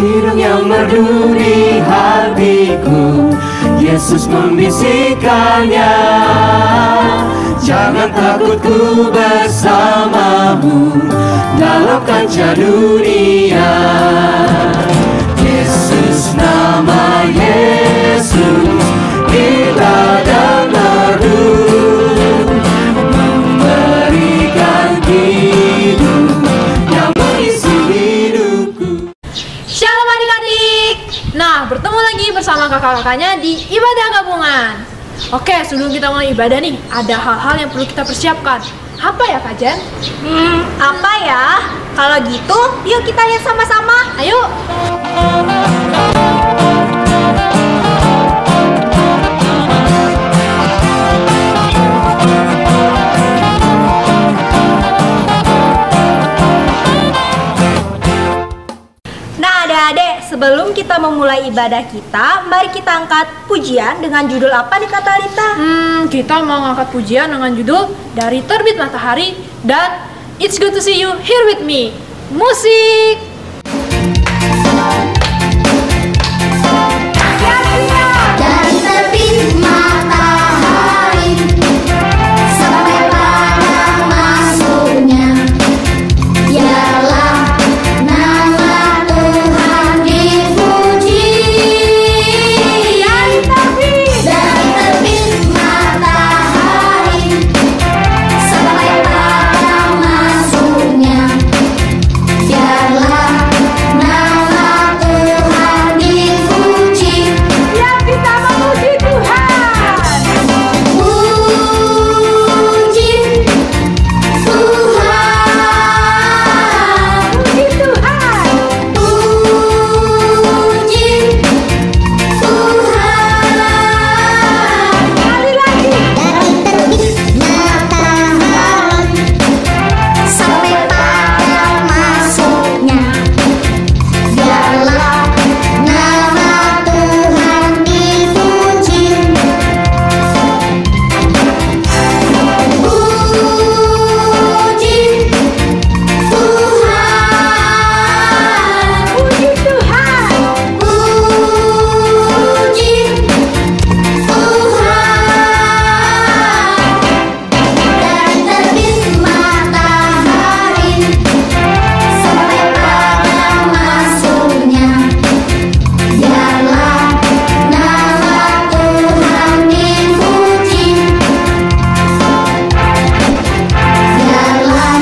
Hirung yang merdu di hatiku, Yesus membisikkannya. Jangan takut, ku bersamamu dalam kancah dunia. Yesus, nama Yesus, gila dan merdu, memberikan hidup yang mengisi hidupku. Shalom adik-adik. Nah, bertemu lagi bersama kakak-kakaknya di ibadah gabungan. Oke, sebelum kita mulai ibadah nih, ada hal-hal yang perlu kita persiapkan. Apa ya, Kak Jen? Apa ya? Kalau gitu, yuk kita lihat sama-sama. Ayo. Nah, adik-adik, sebelum kita memulai ibadah kita, mari kita angkat pujian dengan judul apa nih Kak Talita? Kita mau ngangkat pujian dengan judul Dari Terbit Matahari dan It's Good to See You Here With Me. Musik. Dari terbit matahari sampai pada masuknya, biarlah nama Tuhan dipuji. Dari terbit matahari sampai pada masuknya, biarlah nama Tuhan dipuji. Ya, kita memuji Tuhan. Puji Tuhan, Puji Tuhan. puji Tuhan. Sekali lagi. Dari terbit matahari sampai pada masuknya, biarlah nama Tuhan dipuji. Puji Tuhan, Puji Tuhan. puji Tuhan. Dari terbit matahari sampai pada masuknya, biarlah nama Tuhan dipuji. Biarlah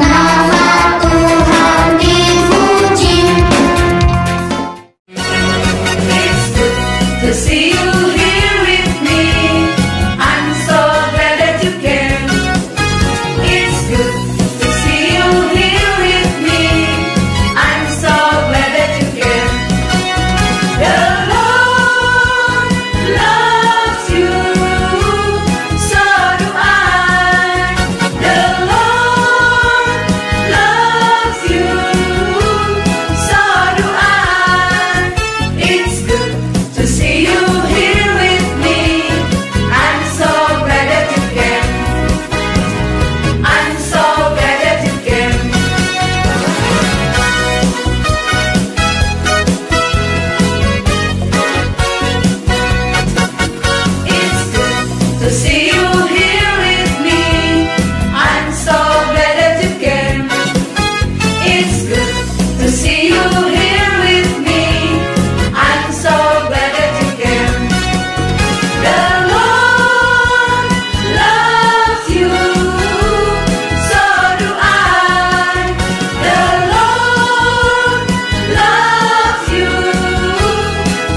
nama Tuhan dipuji. It's good to see you here with me. I'm so glad that you came. It's good to see you here with me. I'm so glad that you came. The Lord loves you, so do I. The Lord loves you, so do I. It's good to see you here with me. I'm so glad that you came. I'm so glad that you came. It's good to see you here with me. I'm so glad that you came. It's good to see you here with me. I'm so glad that you came. The Lord loves you, so do I. The Lord loves you,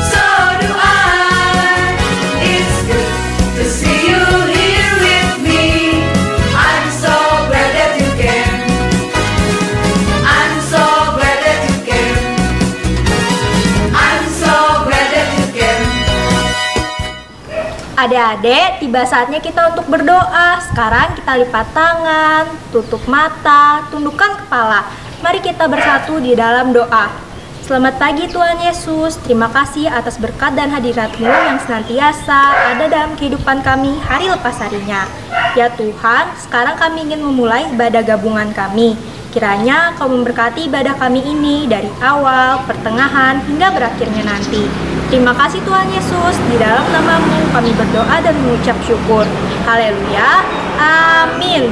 so do I. It's good to see you here with me. I'm so glad that you came. I'm so glad that you came. I'm so glad that you came. Adik-adik, tiba saatnya kita untuk berdoa. Sekarang kita lipat tangan, tutup mata, tundukkan kepala. Mari kita bersatu di dalam doa. Selamat pagi Tuhan Yesus, terima kasih atas berkat dan hadirat-Mu yang senantiasa ada dalam kehidupan kami hari lepas harinya. Ya Tuhan, sekarang kami ingin memulai ibadah gabungan kami. Kiranya Kau memberkati ibadah kami ini dari awal, pertengahan, hingga berakhirnya nanti. Terima kasih Tuhan Yesus, di dalam nama-Mu kami berdoa dan mengucap syukur. Haleluya, amin.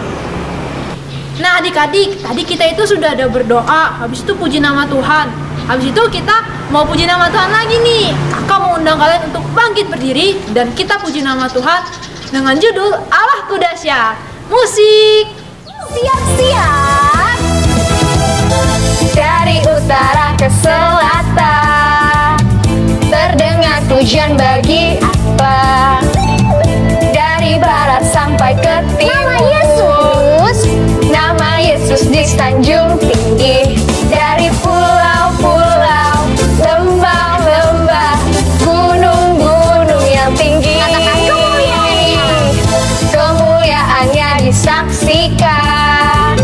Nah adik-adik, tadi kita itu sudah ada berdoa, habis itu puji nama Tuhan. Habis itu kita mau puji nama Tuhan lagi nih. Kakak mau undang kalian untuk bangkit berdiri dan kita puji nama Tuhan dengan judul Allahku Dahsyat. Musik. Siap-siap. Dari utara ke selatan, terdengar pujian bagi Allah. Dari barat sampai ke timur, nama Yesus di sanjung tinggi. Dari pulau-pulau, lembah-lembah, gunung-gunung yang tinggi. Kemuliaannya disaksikan,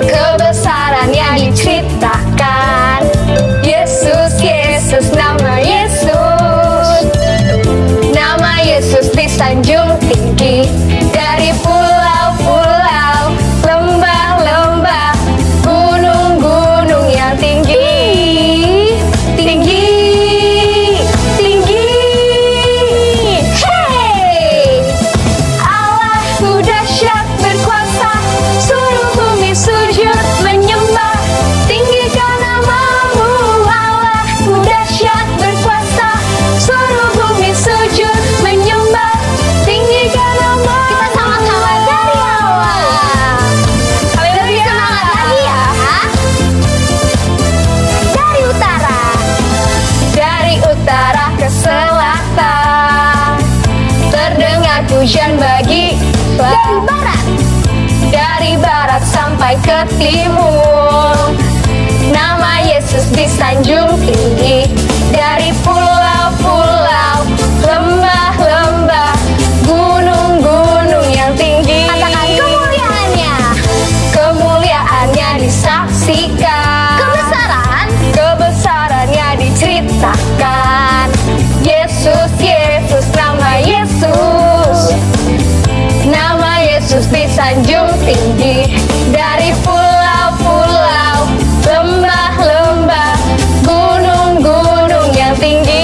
kebesarannya diceritakan. Yesus, Yesus, nama Yesus. Nama Yesus di sanjung tinggi. Dari pulau-pulau, lembah-lembah, gunung-gunung yang tinggi. Tinggi, tinggi. Hey! Allahku dahsyat berkuasa, seluruh bumi sujud menyembah. Tinggikan nama-Mu, Allahku dahsyat berkuasa, seluruh bumi sujud menyembah. Tinggikan nama-Mu. Kita sama-sama dari Allah. Lebih semangat lagi ya. Dari utara ke selatan, terdengar pujian bagi Allah. Dari barat sampai ke timur, nama Yesus di sanjung tinggi. Dari pulau-pulau, lembah-lembah, gunung-gunung yang tinggi. Katakan kemuliaannya. Kemuliaannya disaksikan, kebesarannya diceritakan. Yesus, Yesus, nama Yesus. Nama Yesus di sanjung tinggi. Dari pulau-pulau, lembah-lembah, gunung-gunung yang tinggi.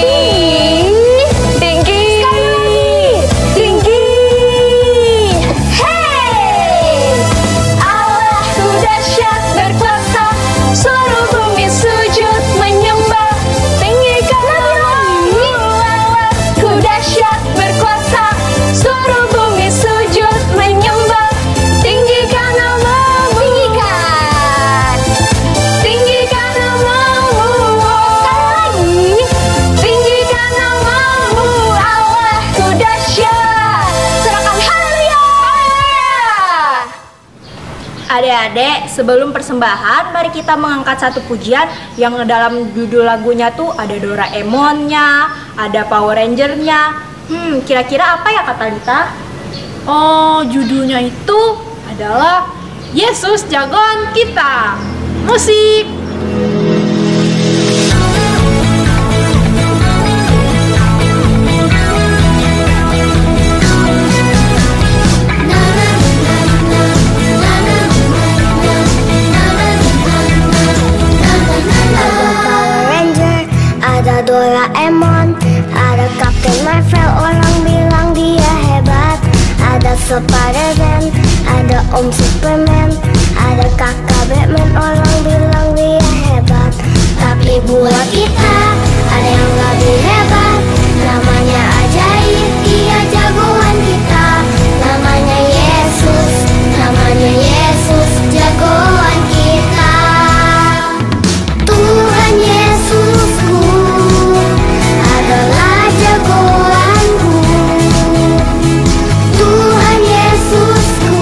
Tinggi, tinggi. Hey! Allahku dahsyat berkuasa, seluruh bumi sujud menyembah. Tinggikan nama-Mu, Allahku dahsyat berkuasa, seluruh bumi sujud menyembah. Tinggikan nama-Mu. Tinggikan nama-Mu. Sekali lagi. Tinggikan nama-Mu, Allahku dahsyat. Serahkan haleluya. Adik-adik, sebelum persembahan, mari kita mengangkat satu pujian yang dalam judul lagunya tuh ada Doraemonnya, ada Power Ranger-nya. Kira-kira apa ya Kak Talita? Oh, judulnya itu adalah Yesus Jagoan Kita. Musik. Power Ranger, ada Doraemon, ada Captain Marvel, orang bilang dia hebat. Ada Spider-Man, ada Om Superman, ada kakak Batman, orang bilang dia hebat. Tapi buat kita ada yang lebih hebat, namanya ajaib, dia jagoan kita. Namanya Yesus, jagoan kita. Tuhan Yesusku adalah jagoanku. Tuhan Yesusku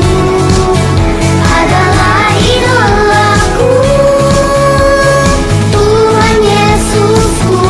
adalah idolaku. Tuhan Yesusku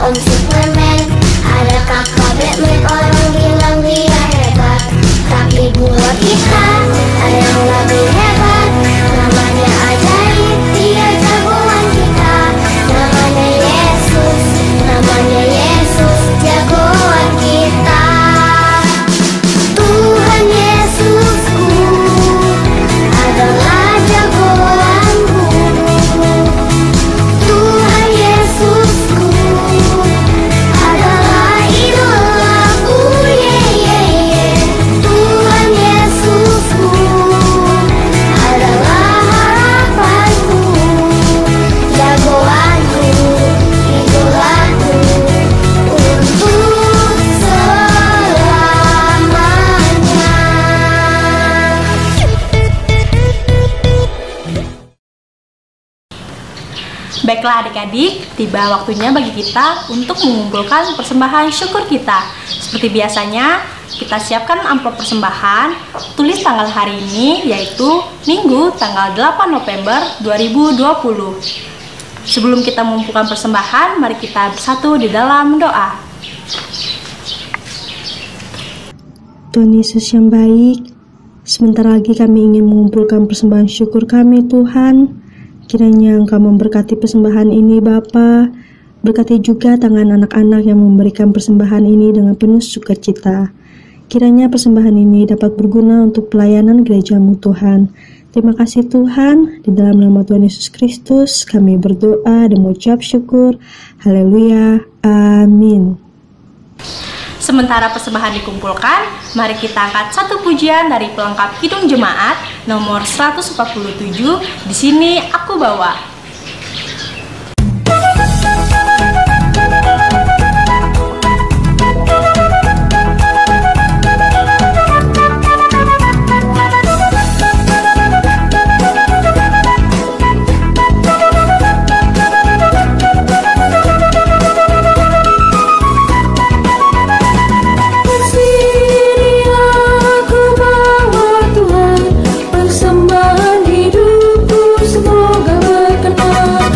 Om Superman, ada kakak Batman, orang bilang dia hebat. Tapi buat kita ada yang lebih hebat, namanya ajaib, dia jagoan kita. Namanya Yesus, namanya Yesus, jagoan kita. Tuhan Yesusku adalah jagoanku. Tuhan Yesusku adalah idolaku, Tuhan Yesusku adalah harapanku, jagoanku, idolaku untuk selamanya. Baiklah adik-adik, tiba waktunya bagi kita untuk mengumpulkan persembahan syukur kita. Seperti biasanya, kita siapkan amplop persembahan, tulis tanggal hari ini, yaitu Minggu tanggal 8 November 2020. Sebelum kita mengumpulkan persembahan, mari kita bersatu di dalam doa. Tuhan Yesus yang baik, sebentar lagi kami ingin mengumpulkan persembahan syukur kami Tuhan. Kiranya Engkau memberkati persembahan ini Bapa. Berkati juga tangan anak-anak yang memberikan persembahan ini dengan penuh sukacita. Kiranya persembahan ini dapat berguna untuk pelayanan gereja-Mu Tuhan. Terima kasih Tuhan, di dalam nama Tuhan Yesus Kristus kami berdoa dan mengucap syukur. Haleluya, amin. Sementara persembahan dikumpulkan, mari kita angkat satu pujian dari pelengkap Kidung Jemaat nomor 147, Di Sini Aku Bawa. Persembahan hidupku semoga berkenan.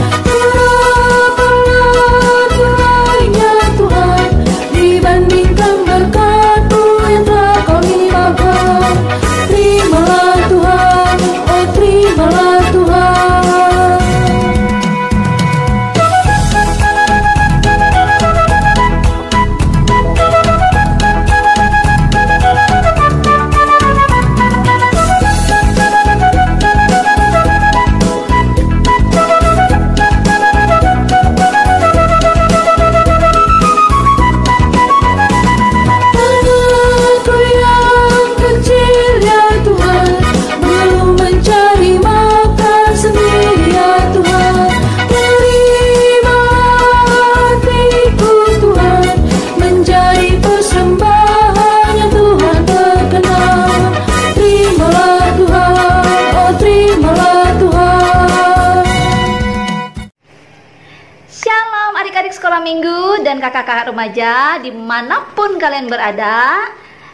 adik-adik sekolah minggu dan kakak-kakak remaja dimanapun kalian berada.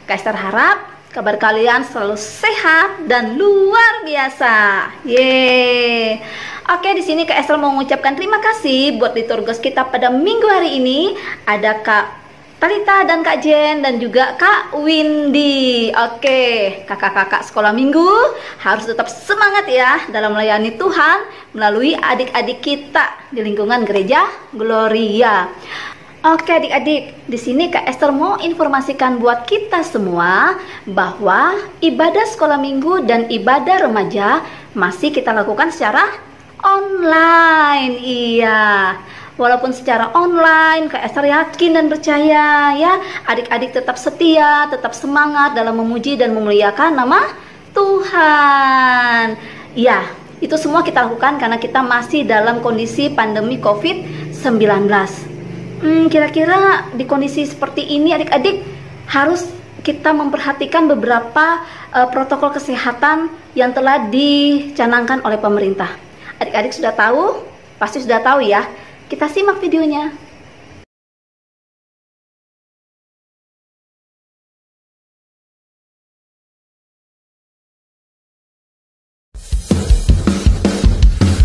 Kak Esther harap kabar kalian selalu sehat dan luar biasa. Yeay. Oke, di sini Kak Esther mau mengucapkan terima kasih buat liturgos kita pada minggu hari ini. Ada Kak Talita dan Kak Jen dan juga Kak Windy. Oke, kakak-kakak sekolah minggu harus tetap semangat ya dalam melayani Tuhan melalui adik-adik kita di lingkungan gereja Gloria. Oke adik-adik, di sini Kak Esther mau informasikan buat kita semua bahwa ibadah sekolah minggu dan ibadah remaja masih kita lakukan secara online. Iya. Walaupun secara online, Kak Esther yakin dan percaya ya, adik-adik tetap setia, tetap semangat dalam memuji dan memuliakan nama Tuhan. Ya, itu semua kita lakukan karena kita masih dalam kondisi pandemi COVID-19. Kira-kira di kondisi seperti ini adik-adik harus kita memperhatikan beberapa protokol kesehatan yang telah dicanangkan oleh pemerintah. Adik-adik sudah tahu? Pasti sudah tahu ya. Kita simak videonya.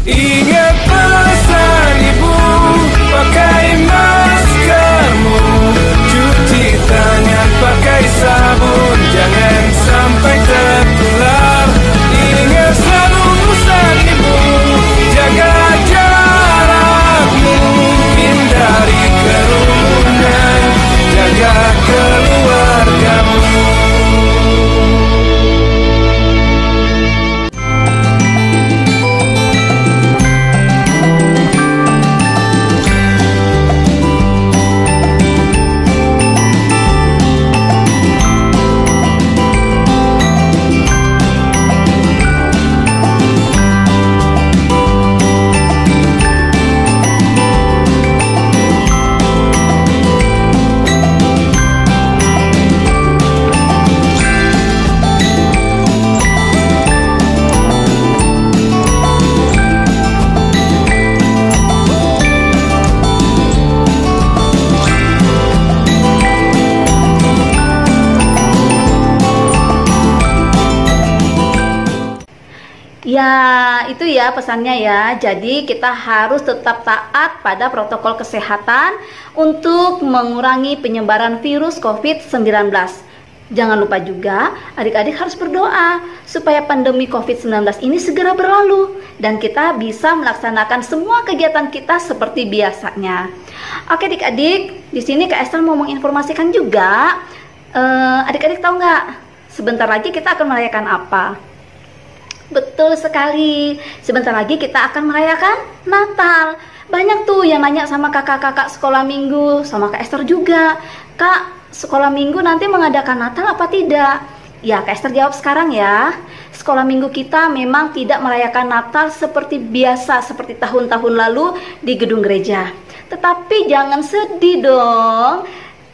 Ingat pesan ibu, pakai masker. Ya, itu ya pesannya ya. Jadi kita harus tetap taat pada protokol kesehatan untuk mengurangi penyebaran virus COVID-19. Jangan lupa juga adik-adik harus berdoa supaya pandemi COVID-19 ini segera berlalu dan kita bisa melaksanakan semua kegiatan kita seperti biasanya. Oke adik-adik, di sini Kak Esther mau menginformasikan juga. Adik-adik tahu nggak? Sebentar lagi kita akan merayakan apa? Betul sekali, sebentar lagi kita akan merayakan Natal. Banyak tuh yang nanya sama kakak-kakak sekolah minggu, sama Kak Esther juga. Kak, sekolah minggu nanti mengadakan Natal apa tidak? Ya, Kak Esther jawab sekarang ya. Sekolah minggu kita memang tidak merayakan Natal seperti biasa, seperti tahun-tahun lalu di gedung gereja. Tetapi jangan sedih dong.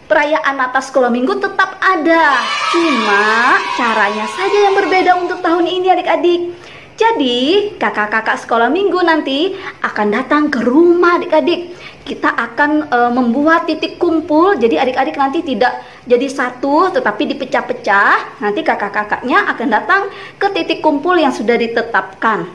Perayaan Natal sekolah minggu tetap ada, cuma caranya saja yang berbeda untuk tahun ini adik-adik. Jadi kakak-kakak sekolah minggu nanti akan datang ke rumah adik-adik. Kita akan membuat titik kumpul, jadi adik-adik nanti tidak jadi satu tetapi dipecah-pecah. Nanti kakak-kakaknya akan datang ke titik kumpul yang sudah ditetapkan.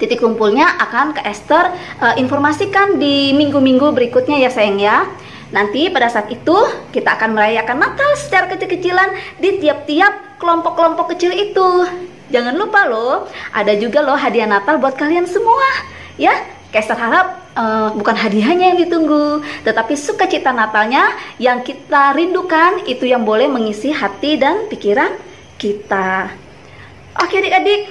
Titik kumpulnya akan Kak Esther informasikan di minggu-minggu berikutnya ya sayang ya. Nanti pada saat itu kita akan merayakan Natal secara kecil-kecilan di tiap-tiap kelompok-kelompok kecil itu. Jangan lupa loh, ada juga loh hadiah Natal buat kalian semua. Ya, Kak Esther harap bukan hadiahnya yang ditunggu, tetapi sukacita Natalnya yang kita rindukan itu yang boleh mengisi hati dan pikiran kita. Oke adik-adik,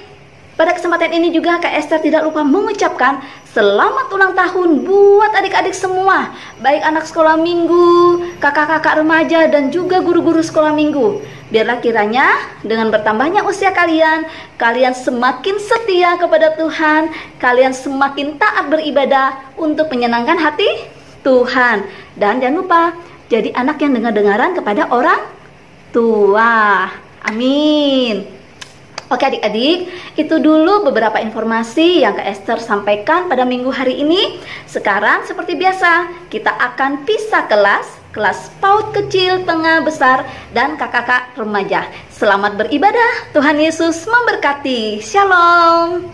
pada kesempatan ini juga Kak Esther tidak lupa mengucapkan selamat ulang tahun buat adik-adik semua, baik anak sekolah minggu, kakak-kakak remaja, dan juga guru-guru sekolah minggu. Biarlah kiranya dengan bertambahnya usia kalian, kalian semakin setia kepada Tuhan, kalian semakin taat beribadah untuk menyenangkan hati Tuhan. Dan jangan lupa, jadi anak yang dengar-dengaran kepada orang tua. Amin. Oke adik-adik, itu dulu beberapa informasi yang Kak Esther sampaikan pada minggu hari ini. Sekarang seperti biasa, kita akan pisah kelas PAUD kecil, tengah, besar, dan kakak-kakak remaja. Selamat beribadah, Tuhan Yesus memberkati. Shalom.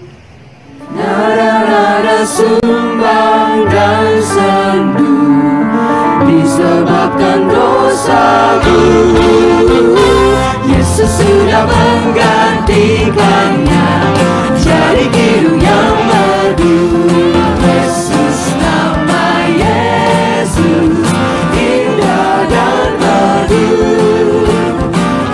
Nada-nada sumbang dan sendu disebabkan dosaku. Yesus sudah menggantikannya jadi kidung yang merdu. Yesus, nama Yesus indah dan merdu,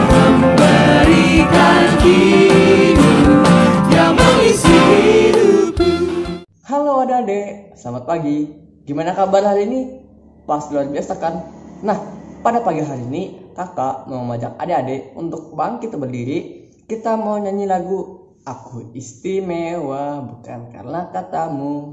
memberikan kidung yang mengisi hidupku. Halo adik-adik, selamat pagi. Gimana kabar hari ini? Pasti luar biasa kan? Nah, pada pagi hari ini kakak mau mengajak adik-adik untuk bangkit berdiri. Kita mau nyanyi lagu Aku Istimewa Bukan Karena Katamu.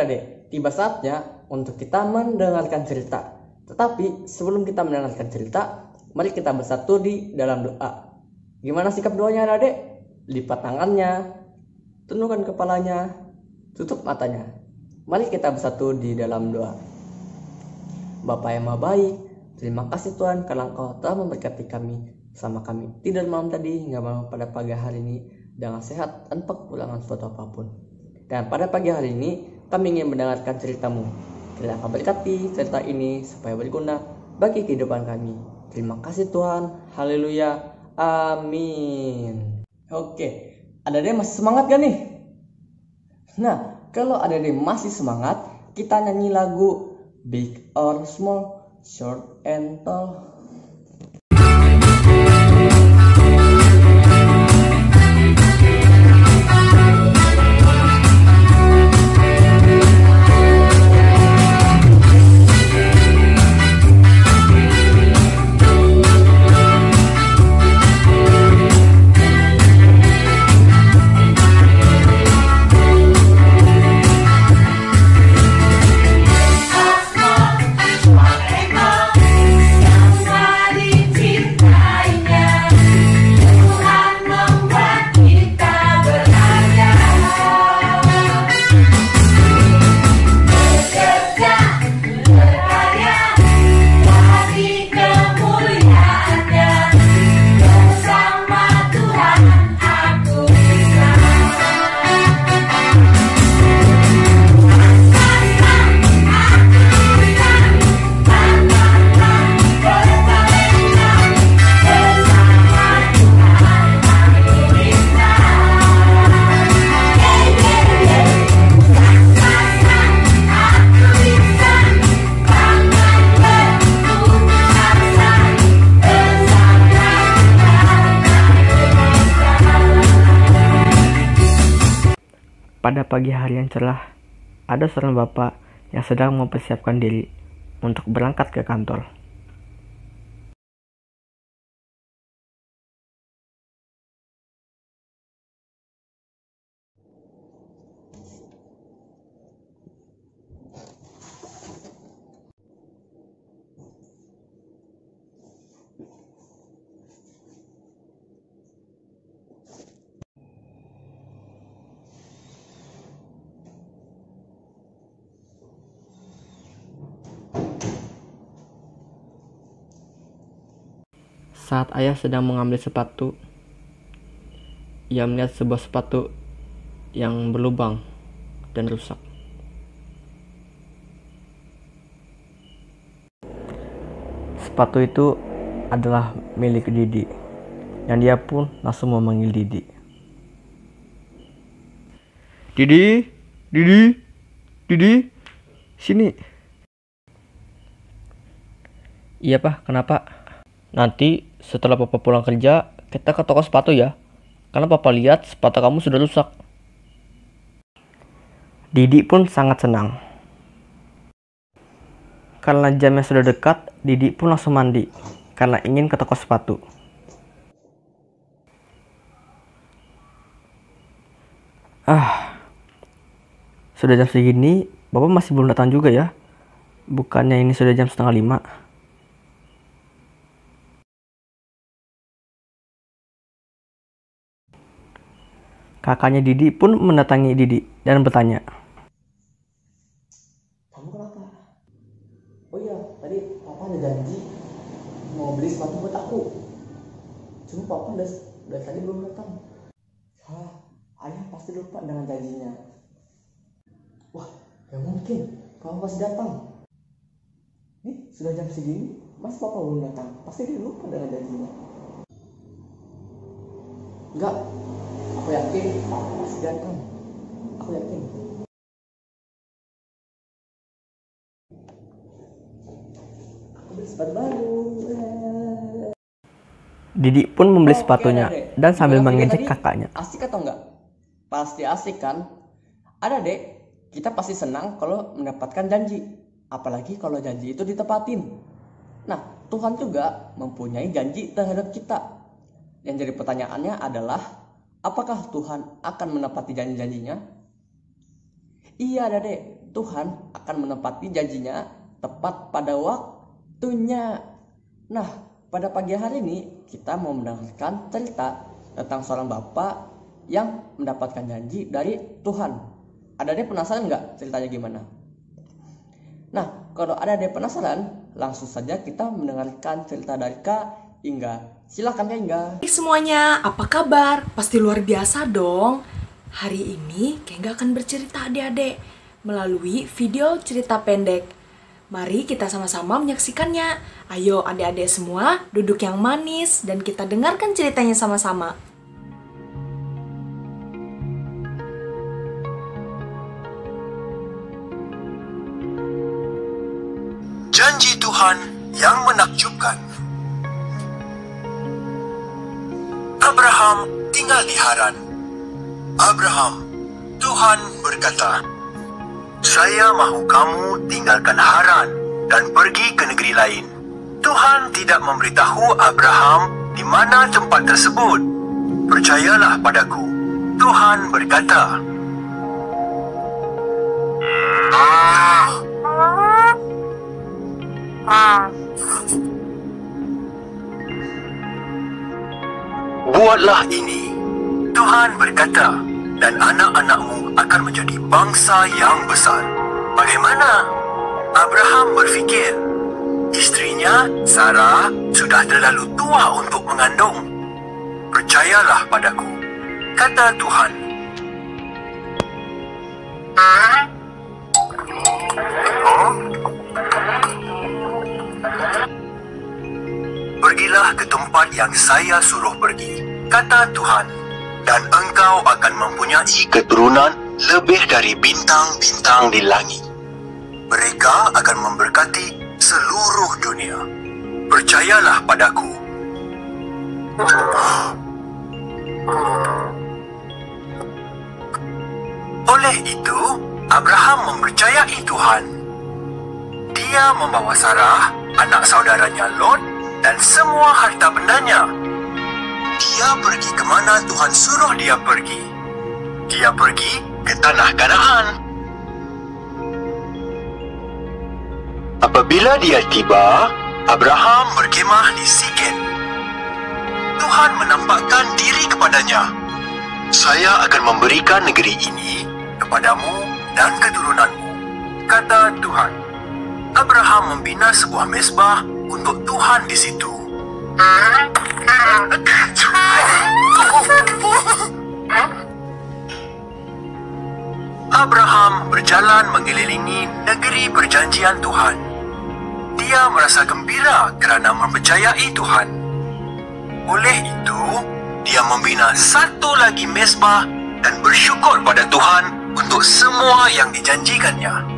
adik, tiba saatnya untuk kita mendengarkan cerita. Tetapi sebelum kita mendengarkan cerita, mari kita bersatu di dalam doa. Gimana sikap doanya adik? Lipat tangannya, tundukkan kepalanya, tutup matanya. Mari kita bersatu di dalam doa. Bapa yang Maha Baik, terima kasih Tuhan karena Engkau telah memberkati kami sama kami tidur malam tadi hingga malam pada pagi hari ini dengan sehat tanpa kekurangan suatu apapun. Dan pada pagi hari ini kami ingin mendengarkan cerita-Mu. Kiranya Engkau berkati cerita ini supaya berguna bagi kehidupan kami. Terima kasih Tuhan. Haleluya. Amin. Oke, ada-ada masih semangat gak nih? Nah, kalau ada-ada masih semangat, kita nyanyi lagu Big or Small, Short and Tall. Pada pagi hari yang cerah, ada seorang bapak yang sedang mempersiapkan diri untuk berangkat ke kantor. Saat ayah sedang mengambil sepatu, ia melihat sebuah sepatu yang berlubang dan rusak. Sepatu itu adalah milik Didi, dan dia pun langsung memanggil Didi. Didi, Didi, Didi, sini. Iya Pak, kenapa? Nanti setelah Papa pulang kerja, kita ke toko sepatu ya. Karena Papa lihat sepatu kamu sudah rusak. Didi pun sangat senang. Karena jamnya sudah dekat, Didi pun langsung mandi. Karena ingin ke toko sepatu. Sudah jam segini, Bapak masih belum datang juga ya? Bukannya ini sudah jam 4:30? Kakaknya Didi pun mendatangi Didi dan bertanya. Kamu kenapa? Oh iya, tadi Papa ada janji mau beli sepatu buat aku. Cuma Papa dari tadi belum datang. Ayah pasti lupa dengan janjinya. Wah, gak mungkin. Papa pasti datang. Nih, sudah jam segini, mas Papa belum datang. Pasti dia lupa dengan janjinya. Enggak. Aku yakin Papa pasti datang. Aku yakin. Aku beli sepatu baru. Didi pun membeli sepatunya dan sambil mengejek kakaknya. Asik atau enggak? Pasti asik kan? Ada dek, kita pasti senang kalau mendapatkan janji. Apalagi kalau janji itu ditepatin. Nah, Tuhan juga mempunyai janji terhadap kita. Yang jadi pertanyaannya adalah, apakah Tuhan akan menepati janji-janjinya? Iya, Dek. Tuhan akan menepati janjinya tepat pada waktunya. Nah, pada pagi hari ini kita mau mendengarkan cerita tentang seorang bapak yang mendapatkan janji dari Tuhan. Adik-adik penasaran nggak ceritanya gimana? Nah, kalau adik-adik penasaran, langsung saja kita mendengarkan cerita dari Kak Inga. Silakan Kak Inga. Hai semuanya, apa kabar? Pasti luar biasa dong. Hari ini Kak Inga akan bercerita adik-adik melalui video cerita pendek. Mari kita sama-sama menyaksikannya. Ayo adik-adik semua duduk yang manis dan kita dengarkan ceritanya sama-sama. Janji Tuhan yang menakjubkan. Abraham tinggal di Haran. Abraham, Tuhan berkata, "Saya mahu kamu tinggalkan Haran dan pergi ke negeri lain." Tuhan tidak memberitahu Abraham di mana tempat tersebut. "Percayalah padaku," Tuhan berkata. "Buatlah ini," Tuhan berkata, "dan anak-anakmu akan menjadi bangsa yang besar." Bagaimana? Abraham berfikir, istrinya, Sarah, sudah terlalu tua untuk mengandung. "Percayalah padaku," kata Tuhan. "Pergilah ke tempat yang saya suruh pergi," kata Tuhan, "dan engkau akan mempunyai keturunan lebih dari bintang-bintang di langit. Mereka akan memberkati seluruh dunia. Percayalah padaku." Oleh itu, Abraham mempercayai Tuhan. Dia membawa Sarah, anak saudaranya Lot, dan semua harta bendanya. Dia pergi ke mana Tuhan suruh dia pergi. Dia pergi ke tanah Kanaan. Apabila dia tiba, Abraham berkemah di Sikem. Tuhan menampakkan diri kepadanya. "Saya akan memberikan negeri ini kepadamu dan keturunanmu," kata Tuhan. Abraham membina sebuah mezbah untuk Tuhan di situ. Abraham berjalan mengelilingi negeri perjanjian Tuhan. Dia merasa gembira kerana mempercayai Tuhan. Oleh itu, dia membina satu lagi mezbah dan bersyukur pada Tuhan untuk semua yang dijanjikannya.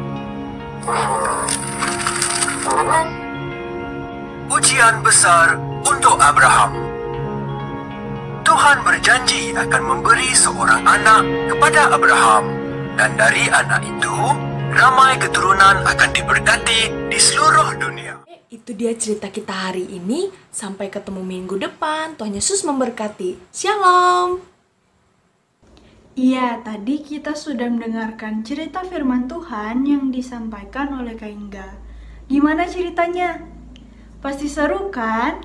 Ujian besar untuk Abraham. Tuhan berjanji akan memberi seorang anak kepada Abraham, dan dari anak itu, ramai keturunan akan diberkati di seluruh dunia. Itu dia cerita kita hari ini. Sampai ketemu minggu depan. Tuhan Yesus memberkati. Shalom. Iya, tadi kita sudah mendengarkan cerita firman Tuhan yang disampaikan oleh Kak Inga. Gimana ceritanya? Pasti seru kan?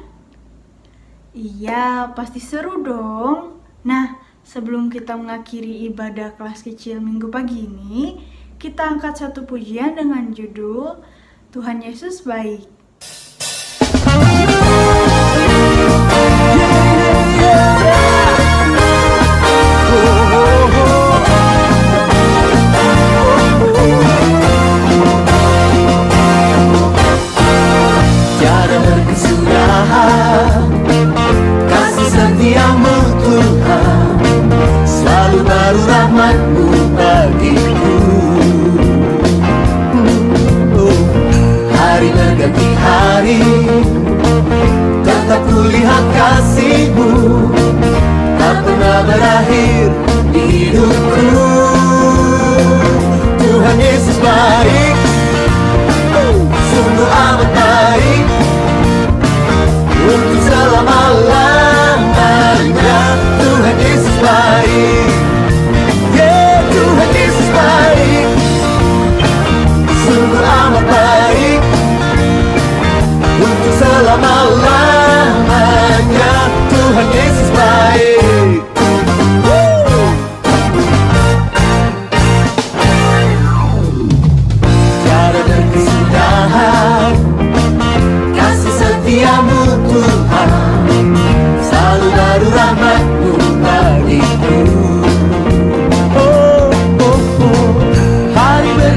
Iya, pasti seru dong. Nah, sebelum kita mengakhiri ibadah kelas kecil minggu pagi ini, kita angkat satu pujian dengan judul Tuhan Yesus Baik. Tiada berkesudahan kasih setiamu Tuhan, selalu baru rahmat-Mu bagiku. Hari berganti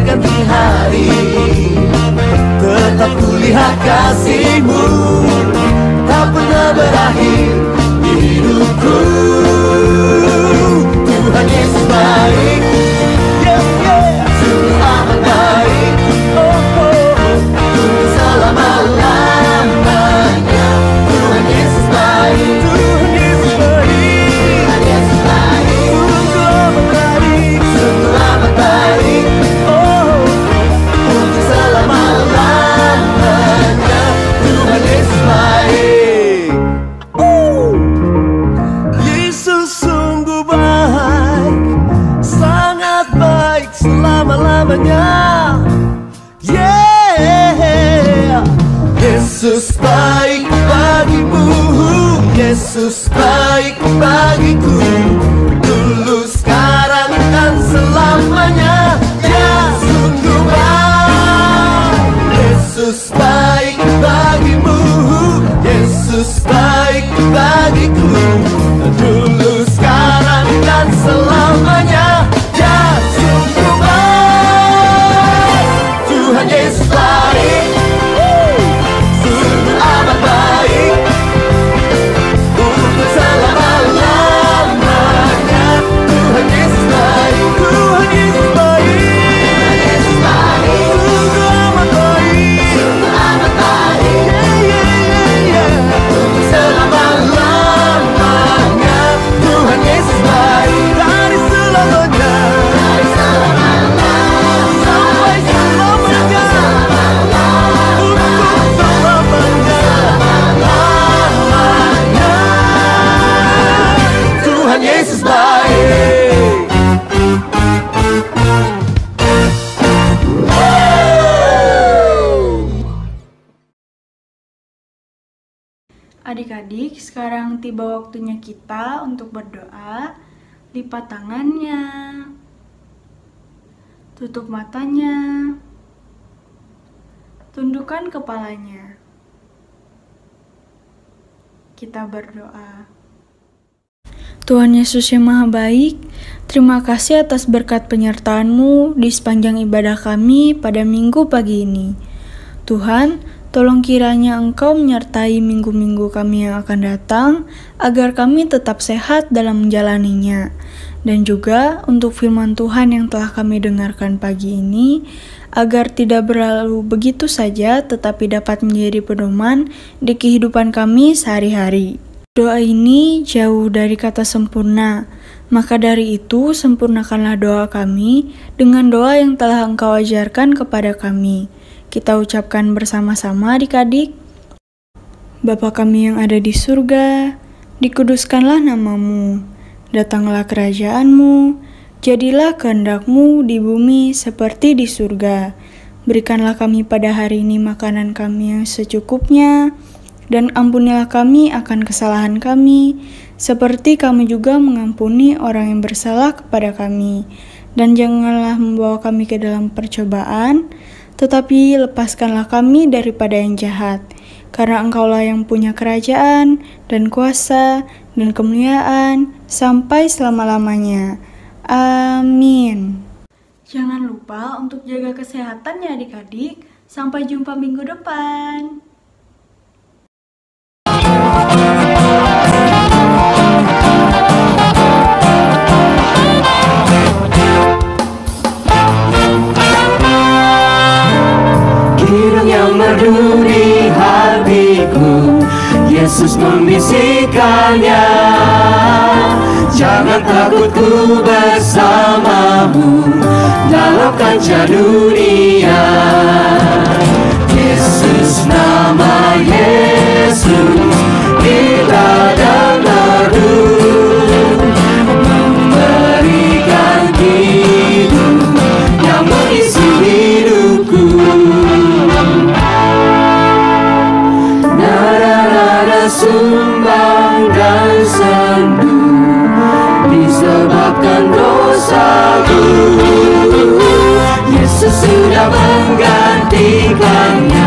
berganti hari, tetap kulihat kasih-Mu tak pernah berakhir di hidupku. Tuhan Yesus baik, sungguh amat baik, untuk selama-lamanya. Tuhan Yesus baik, Tuhan Yesus baik, Tuhan Yesus baik, sungguh amat baik, untuk selama-lamanya. Tuhan Yesus baik. Yesus sungguh baik, sangat baik selama-lamanya. Yeah, Yesus baik bagimu, Yesus baik bagiku, dulu, sekarang, dan selamanya. Ya, sungguh baik. Yesus baik bagimu, Yesus baik bagiku, dulu, sekarang, dan selamanya. Ya, sungguh baik. Tuhan Yesus baik, sungguh amat baik, untuk selama-lamanya. Tuhan Yesus baik, Tuhan Yesus baik, sungguh amat baik, sungguh amat baik, untuk selama-lamanya. Tuhan Yesus baik, dari selamanya, dari selamanya, sampai selamanya, untuk selama-lamanya. Tuhan Yesus baik. Adik-adik, sekarang tiba waktunya kita untuk berdoa. Lipat tangannya, tutup matanya, tundukkan kepalanya. Kita berdoa. Tuhan Yesus yang Maha Baik, terima kasih atas berkat penyertaan-Mu di sepanjang ibadah kami pada minggu pagi ini. Tuhan, tolong kiranya Engkau menyertai minggu-minggu kami yang akan datang, agar kami tetap sehat dalam menjalaninya. Dan juga untuk firman Tuhan yang telah kami dengarkan pagi ini, agar tidak berlalu begitu saja, tetapi dapat menjadi pedoman di kehidupan kami sehari-hari. Doa ini jauh dari kata sempurna, maka dari itu sempurnakanlah doa kami dengan doa yang telah Engkau ajarkan kepada kami. Kita ucapkan bersama-sama adik-adik. Bapa kami yang ada di surga, dikuduskanlah nama-Mu, datanglah kerajaan-Mu, jadilah kehendak-Mu di bumi seperti di surga. Berikanlah kami pada hari ini makanan kami yang secukupnya, dan ampunilah kami akan kesalahan kami, seperti kami juga mengampuni orang yang bersalah kepada kami. Dan janganlah membawa kami ke dalam percobaan, tetapi lepaskanlah kami daripada yang jahat. Karena Engkaulah yang punya kerajaan, dan kuasa, dan kemuliaan, sampai selama-lamanya. Amin. Jangan lupa untuk jaga kesehatan ya adik-adik. Sampai jumpa minggu depan. Kirung yang merdu di hatiku, Yesus membisikkannya. Jangan takut, ku bersamamu dalam kancah dunia. Yesus, nama Yesus, kita dan merdu, memberikan hidup yang mengisi hidupku. Nada-nada sumbang dan sendu disebabkan dosaku. Yesus sudah menggantikannya.